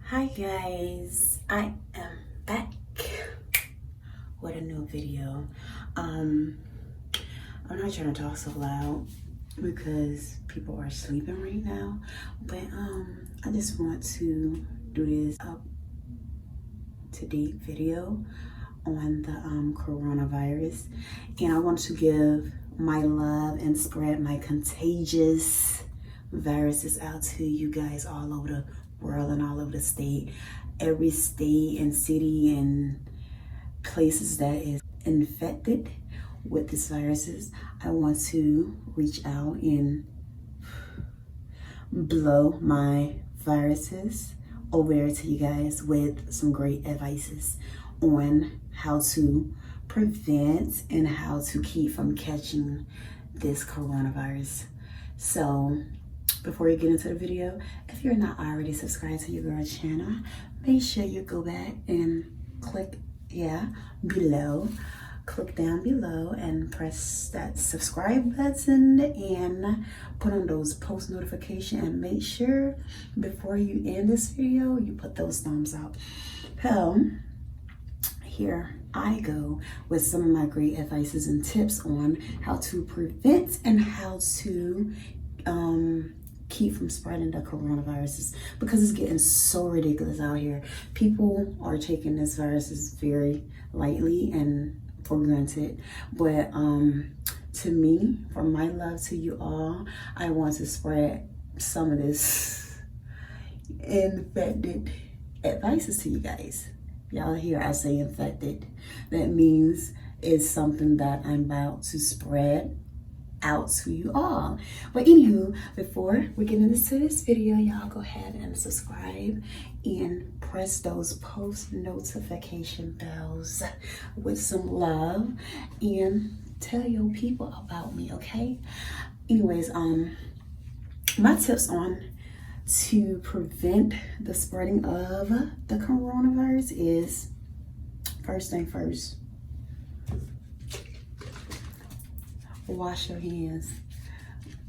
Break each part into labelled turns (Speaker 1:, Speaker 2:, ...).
Speaker 1: Hi guys, I am back with a new video. I'm not trying to talk so loud because people are sleeping right now, but I just want to do this up-to-date video on the coronavirus, and I want to give my love and spread my contagious viruses out to you guys all over the world and all over the state. Every state and city and places that is infected with these viruses, I want to reach out and blow my viruses over there to you guys with some great advices on how to prevent and how to keep from catching this coronavirus. So before you get into the video, if you're not already subscribed to your girl's channel, make sure you go back and click below. Click down below and press that subscribe button and put on those post notifications, and make sure before you end this video, you put those thumbs up. Here I go with some of my great advices and tips on how to prevent and how to keep from spreading the coronaviruses, because it's getting so ridiculous out here. People are taking this viruses very lightly and for granted, but to me, from my love to you all, I want to spread some of this infected advices to you guys. Y'all hear I say infected, that means it's something that I'm about to spread out to you all. But anywho, before we get into this video, y'all go ahead and subscribe and press those post notification bells with some love and tell your people about me, okay? Anyways, my tips on to prevent the spreading of the coronavirus is, first thing first, wash your hands.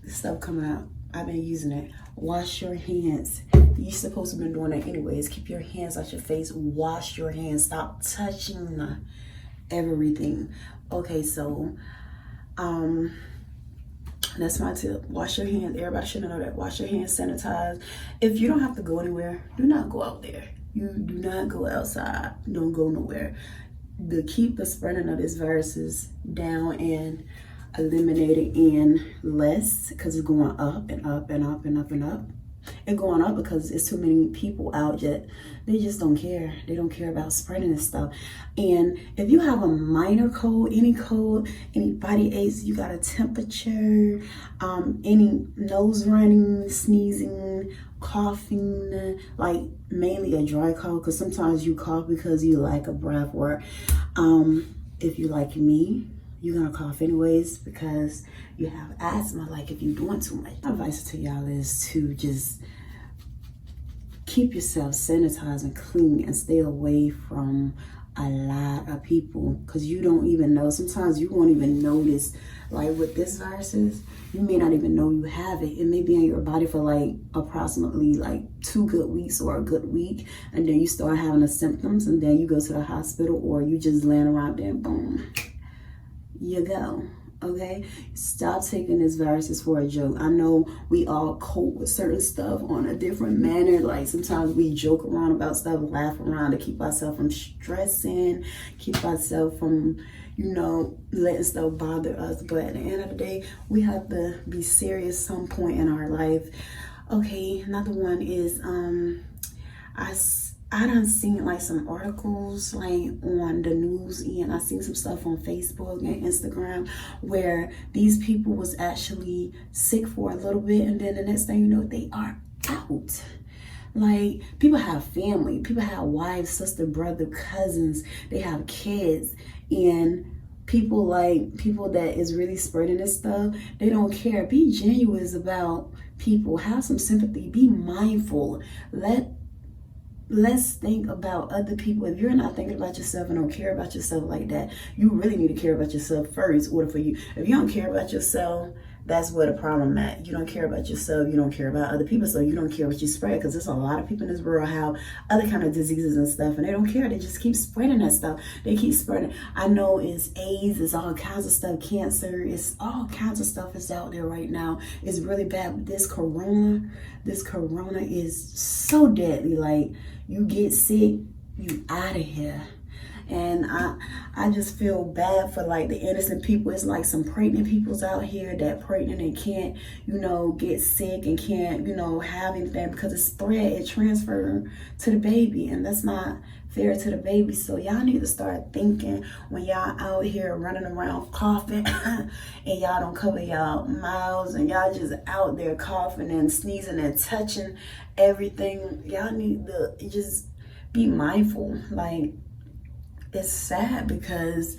Speaker 1: This stuff coming out, I've been using it. Wash your hands. You're supposed to have been doing that anyways. Keep your hands out your face. Wash your hands. Stop touching everything. Okay, so that's my tip. Wash your hands. Everybody should know that. Wash your hands, sanitize. If you don't have to go anywhere, do not go out there. You do not go outside. Don't go nowhere. To keep the spreading of these viruses down and eliminated and less, because it's going up and up and up and up and up. It's going up because it's too many people out yet. They just don't care. They don't care about spreading this stuff. And if you have a minor cold, any body aches, you got a temperature, any nose running, sneezing, coughing, like mainly a dry cough, because sometimes you cough because you lack of breath, or if you like me, you're gonna cough anyways because you have asthma, like if you're doing too much. My advice to y'all is to just keep yourself sanitized and clean and stay away from a lot of people, because you don't even know. Sometimes you won't even notice, like with this viruses, you may not even know you have it. It may be in your body for like approximately like 2 good weeks or a good week, and then you start having the symptoms, and then you go to the hospital, or you just laying around there and boom, you go. Okay, stop taking this viruses for a joke. I know we all cope with certain stuff on a different manner. Like sometimes we joke around about stuff, laugh around to keep ourselves from stressing, keep ourselves from, you know, letting stuff bother us. But at the end of the day, we have to be serious some point in our life. Okay, another one is I done seen like some articles like on the news, and I seen some stuff on Facebook and Instagram where these people was actually sick for a little bit, and then the next thing you know, they are out. Like, people have family, people have wives, sister, brother, cousins, they have kids, and people that is really spreading this stuff, they don't care. Be genuine about people, have some sympathy, be mindful. Let's think about other people. If you're not thinking about yourself and don't care about yourself like that, you really need to care about yourself first in order for you. If you don't care about yourself, That's where the problem at. You don't care about yourself. You don't care about other people. So you don't care what you spread, because there's a lot of people in this world have other kind of diseases and stuff, and they don't care. They just keep spreading that stuff. They keep spreading. I know it's AIDS, it's all kinds of stuff, cancer, it's all kinds of stuff is out there right now. It's really bad. But this corona is so deadly. Like, you get sick, you out of here. And I just feel bad for like the innocent people. It's like some pregnant people's out here that pregnant and can't, get sick and can't, have anything because it's spread, it transferred to the baby, and that's not fair to the baby. So y'all need to start thinking when y'all out here running around coughing and y'all don't cover y'all mouths and y'all just out there coughing and sneezing and touching everything. Y'all need to just be mindful. Like, it's sad because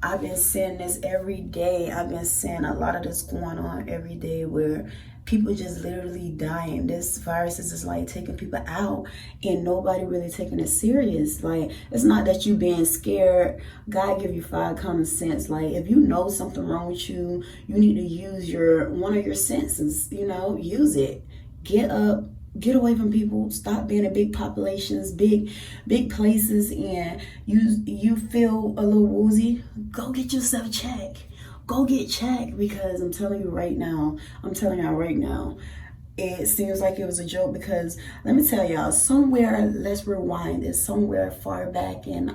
Speaker 1: I've been seeing this every day. I've been seeing a lot of this going on every day where people just literally dying. This virus is just like taking people out and nobody really taking it serious. Like, it's not that you being scared. God give you 5 common sense. Like, if you know something wrong with you, you need to use one of your senses, use it. Get up. Get away from people. Stop being in big populations, big places, and you feel a little woozy. Go get yourself checked. Go get checked, because I'm telling y'all right now, it seems like it was a joke, because let me tell y'all, let's rewind this, somewhere far back in,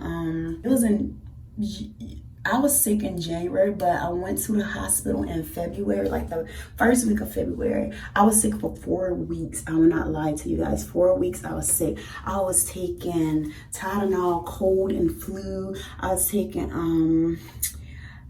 Speaker 1: I was sick in January, but I went to the hospital in February, like the first week of February. I was sick for 4 weeks. I will not lie to you guys. 4 weeks I was sick. I was taking Tylenol, cold and flu. I was taking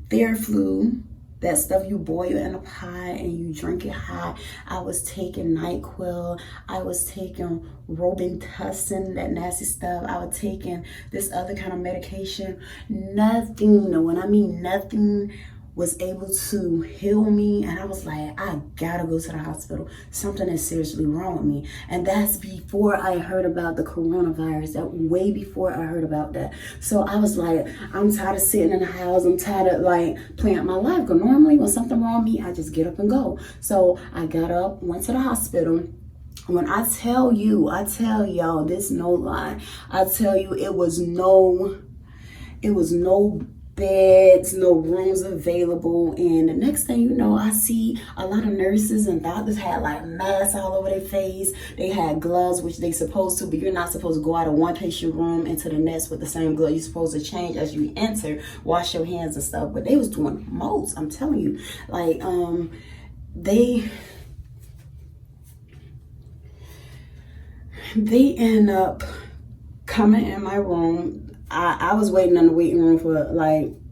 Speaker 1: Theraflu, that stuff you boil in a pot and you drink it hot. I was taking NyQuil. I was taking Robitussin, that nasty stuff. I was taking this other kind of medication. Nothing, when I mean nothing, was able to heal me. And I was like, I gotta go to the hospital. Something is seriously wrong with me. And that's before I heard about the coronavirus. That way before I heard about that. So I was like, I'm tired of sitting in the house. I'm tired of like playing my life. Because normally when something wrong with me, I just get up and go. So I got up, went to the hospital. When I tell y'all, this no lie. I tell you, it was no beds, no rooms available. And the next thing you know, I see a lot of nurses and doctors had like masks all over their face. They had gloves, which they supposed to, but you're not supposed to go out of one patient room into the next with the same glove. You're supposed to change as you enter, wash your hands and stuff. But they was doing most, I'm telling you. Like, they end up coming in my room. I was waiting in the waiting room for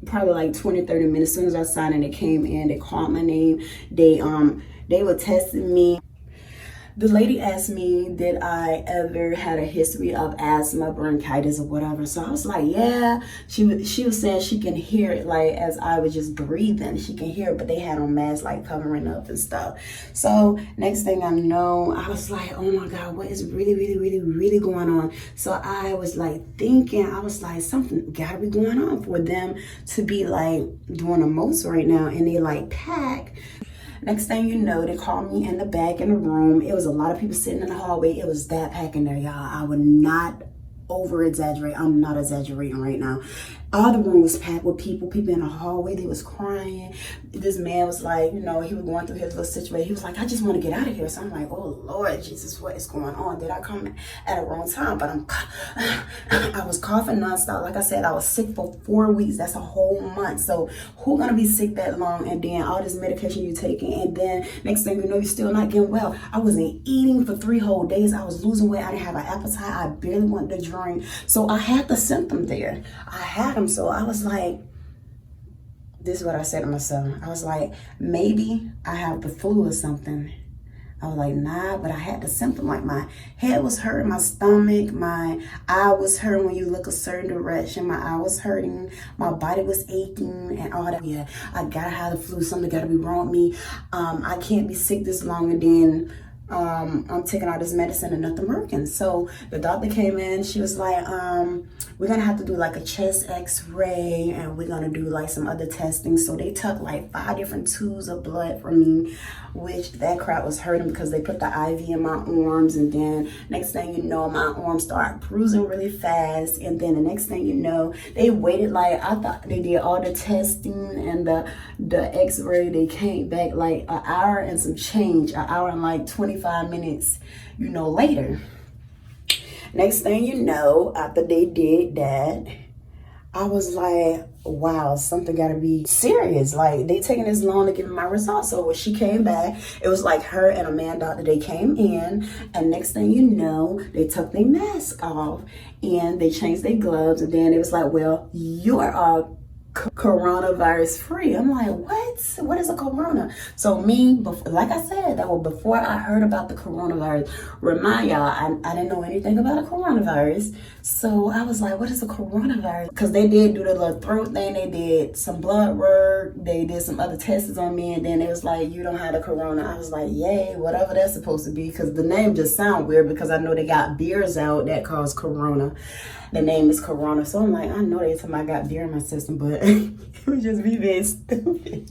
Speaker 1: probably 20-30 minutes. As soon as I signed in, they came in, they called my name, they were testing me. The lady asked me, did I ever had a history of asthma, bronchitis, or whatever? So I was like, yeah. She was saying she can hear it, like, as I was just breathing. She can hear it, but they had on masks, like, covering up and stuff. So next thing I know, I was like, oh my God, what is really, really, really, really going on? So I was like thinking, I was like, something gotta be going on for them to be like doing the most right now. And they like pack. Next thing you know, they called me in the back in the room. It was a lot of people sitting in the hallway. It was that packed in there, y'all. I would not over exaggerate. I'm not exaggerating right now. All the room was packed with people in the hallway. They was crying. This man was like, he was going through his little situation. He was like, I just want to get out of here. So I'm like, oh Lord Jesus, what is going on? Did I come at a wrong time? But I was coughing nonstop. Like I said, I was sick for 4 weeks. That's a whole month. So who gonna be sick that long? And then all this medication you taking, and then next thing you know, you're still not getting well. I wasn't eating for 3 whole days. I was losing weight. I didn't have an appetite. I barely wanted to drink. So I had the symptom there. I had them. So I was like, this is what I said to myself. I was like, maybe I have the flu or something. I was like, nah, but I had the symptom. Like my head was hurting, my stomach, my eye was hurting when you look a certain direction. My eye was hurting, my body was aching and all that. Yeah, I gotta have the flu. Something gotta be wrong with me. I can't be sick this long and then I'm taking all this medicine and nothing working. So the doctor came in, she was like, we're gonna have to do like a chest x-ray and we're gonna do like some other testing. So they took like 5 different tubes of blood from me, which that crap was hurting because they put the IV in my arms, and then next thing you know, my arms start bruising really fast, and then the next thing you know, they waited like, I thought they did all the testing and the x-ray, they came back like an hour and some change, an hour and like 25 minutes, you know, later. Next thing you know, after they did that, I was like, wow, something gotta be serious. Like, they taking this long to give me my results. So when she came back, it was like her and a man doctor, they came in, and next thing you know, they took their mask off and they changed their gloves, and then it was like, well, you are coronavirus free. I'm like, what is a corona? So me, like I said, that was before I heard about the coronavirus. Remind y'all, I didn't know anything about a coronavirus. So I was like, what is a coronavirus? Because they did do the little throat thing, they did some blood work, they did some other tests on me, and then it was like, you don't have the corona. I was like, yay, whatever that's supposed to be, because the name just sound weird, because I know they got beers out that cause corona. The name is Corona. So I'm like, I know they told me I got beer in my system, but it was just me being stupid.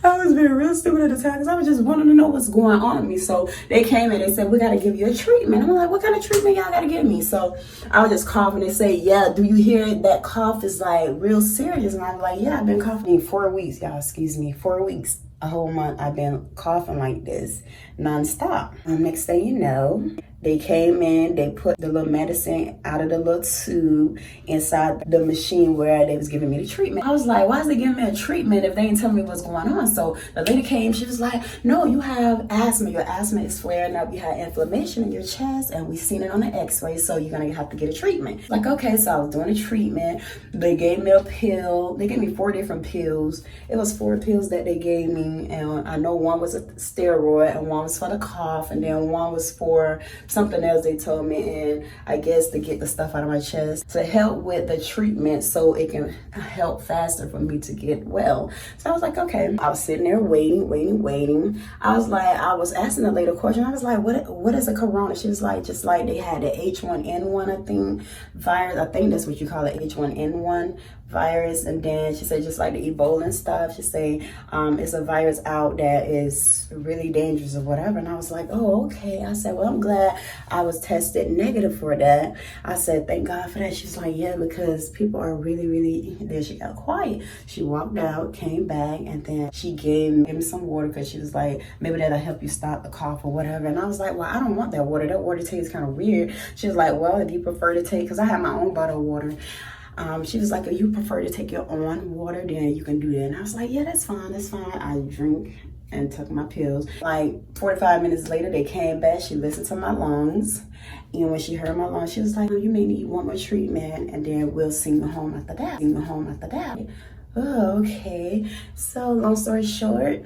Speaker 1: I was being real stupid at the time because I was just wanting to know what's going on with me. So they came and they said, we got to give you a treatment. I'm like, what kind of treatment y'all got to give me? So I was just coughing. They say, yeah, do you hear it? That cough is like real serious. And I'm like, yeah, I've been coughing 4 weeks, y'all, excuse me, 4 weeks. A whole month I've been coughing like this nonstop. Next thing you know, they came in, they put the little medicine out of the little tube inside the machine where they was giving me the treatment. I was like, why is they giving me a treatment if they ain't telling me what's going on? So the lady came, she was like, no, you have asthma. Your asthma is flaring up. You have inflammation in your chest, and we seen it on the x-ray, so you're gonna have to get a treatment. Like, okay, so I was doing a treatment. They gave me a pill. They gave me 4 different pills. It was 4 pills that they gave me, and I know one was a steroid, and one was for the cough, and then one was for something else they told me, and I guess to get the stuff out of my chest to help with the treatment so it can help faster for me to get well. So I was like, okay. I was sitting there waiting. I was asking the lady a question. I was like, what is a corona? She was like, just like they had the H1N1, I think, virus. I think that's what you call it, H1N1 virus. And then she said, just like the Ebola and stuff, she said, it's a virus out that is really dangerous or whatever. And I was like, oh, okay. I said, well, I'm glad I was tested negative for that. I said, thank God for that. She's like, yeah, because people are really, then she got quiet. She walked out, came back, and then she gave me some water, because she was like, maybe that'll help you stop the cough or whatever. And I was like, well, I don't want that water. That water tastes kind of weird. She was like, well, if you prefer to take, because I have my own bottle of water. She was like, if you prefer to take your own water, then you can do that. And I was like, yeah, that's fine. I drink and took my pills. Like 45 minutes later, they came back. She listened to my lungs. And when she heard my lungs, she was like, you may need one more treatment, and then we'll send you home after that. Oh, okay. So long story short,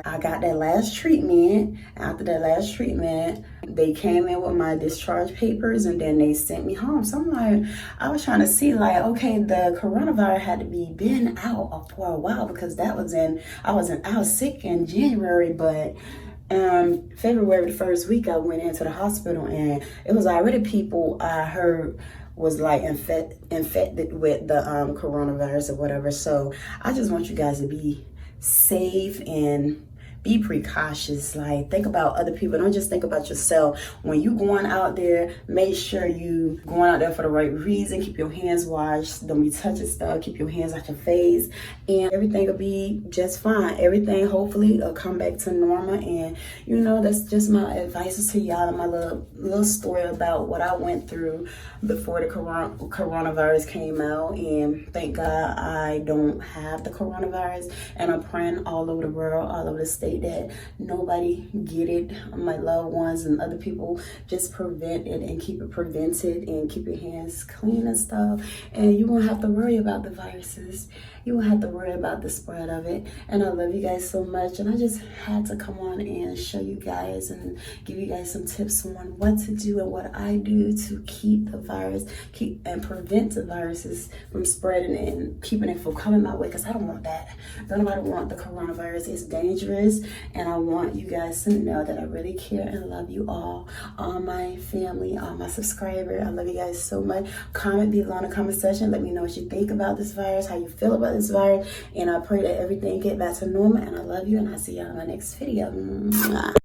Speaker 1: I got that last treatment. After that last treatment, they came in with my discharge papers, and then they sent me home. So I'm like, I was trying to see, like, okay, the coronavirus had to be been out for a while, because I was sick in January, but February the first week I went into the hospital, and it was already people I heard was like infected with the coronavirus or whatever. So I just want you guys to be safe and be precautious. Like, think about other people. Don't just think about yourself. When you going out there, make sure you going out there for the right reason. Keep your hands washed. Don't be touching stuff. Keep your hands out your face, and everything will be just fine. Everything hopefully will come back to normal. And you know, that's just my advice to y'all, and my little story about what I went through before the coronavirus came out. And thank God I don't have the coronavirus, and I'm praying all over the world, all over the state, that nobody get it. My loved ones and other people, just prevent it and keep it prevented, and keep your hands clean and stuff, and you won't have to worry about the viruses. You won't have to worry about the spread of it. And I love you guys so much, and I just had to come on and show you guys and give you guys some tips on what to do and what I do to keep the virus, and prevent the viruses from spreading and keeping it from coming my way, because I don't want that. Nobody want the coronavirus. It's dangerous. this, and I want you guys to know that I really care and love you all my family, all my subscribers. I love you guys so much. Comment below in the comment section. Let me know what you think about this virus, how you feel about this virus, and I pray that everything get back to normal. And I love you, and I'll see y'all in my next video. Mwah.